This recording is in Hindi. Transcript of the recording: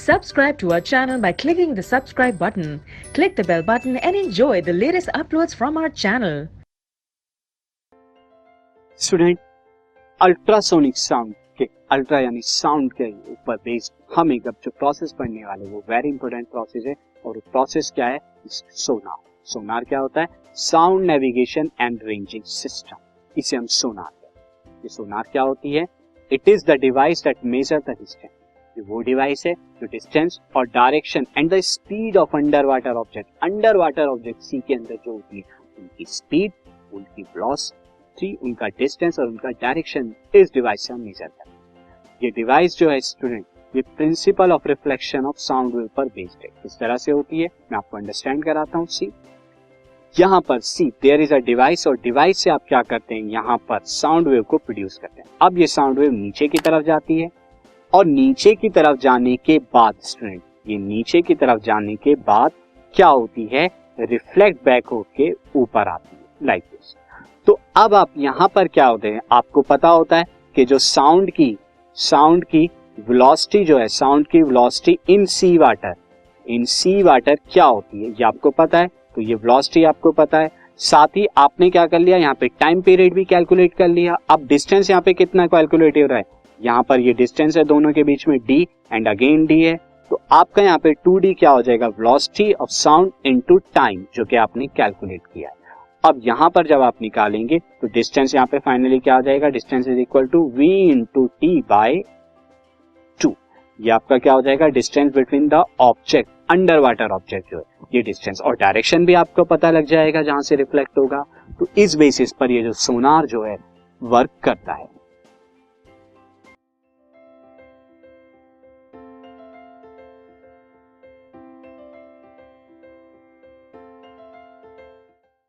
Subscribe to our channel by clicking the subscribe button. Click the bell button and enjoy the latest uploads from our channel. Student, ultrasonic sound के अल्ट्रा यानी साउंड के ऊपर बेस्ड हम एक अब जो प्रोसेस पढ़ने वाले वो वेरी इंपॉर्टेंट प्रोसेस है। और प्रोसेस क्या है? सोनार। सोनार क्या होता है? Sound navigation and ranging system, इसे हम सोनार कहते हैं। ये सोनार क्या होती है? It is the device that measure the distance. ये वो डिवाइस है जो डिस्टेंस और direction and the speed of under water object, under water object sea के अंदर जो होती है उनकी स्पीड, उनकी वेलोसिटी, उनका डिस्टेंस और उनका डायरेक्शन इस डिवाइस से हम मेजर करते हैं। ये डिवाइस जो है स्टूडेंट, ये principle of reflection of sound wave पर बेस्ड है। किस तरह से होती है मैं आपको अंडरस्टैंड कराता हूँ। सी, यहाँ पर सी देयर इज अ डिवाइस और डिवाइस से आप क्या करते हैं? यहाँ पर साउंड वेव को प्रोड्यूस करते हैं। अब ये साउंड वेव नीचे की तरफ जाती है और नीचे की तरफ जाने के बाद स्टूडेंट, ये नीचे की तरफ जाने के बाद क्या होती है? रिफ्लेक्ट बैक होके ऊपर आती है लाइक दिस। तो अब आप यहाँ पर क्या होते हैं? आपको पता होता है कि जो साउंड की वेलोसिटी जो है, साउंड की वेलोसिटी इन सी वाटर क्या होती है ये आपको पता है। तो ये वेलोसिटी आपको पता है, साथ ही आपने क्या कर लिया? यहाँ पे टाइम पीरियड भी कैलकुलेट कर लिया। अब डिस्टेंस यहाँ पे कितना कैलकुलेट हो रहा है? यहाँ पर ये डिस्टेंस है दोनों के बीच में d एंड अगेन d है। तो आपका यहाँ पे 2d क्या हो जाएगा? Velocity of sound into time, जो कि आपने कैलकुलेट किया है। अब यहाँ पर जब आप निकालेंगे तो डिस्टेंस यहाँ पे फाइनली क्या हो जाएगा? Distance is equal to v into T by 2। ये आपका क्या हो जाएगा? Distance between the object, under water object जो है ये डिस्टेंस, और डायरेक्शन भी आपको पता लग जाएगा जहां से रिफ्लेक्ट होगा। तो इस बेसिस पर ये जो सोनार जो है वर्क करता है।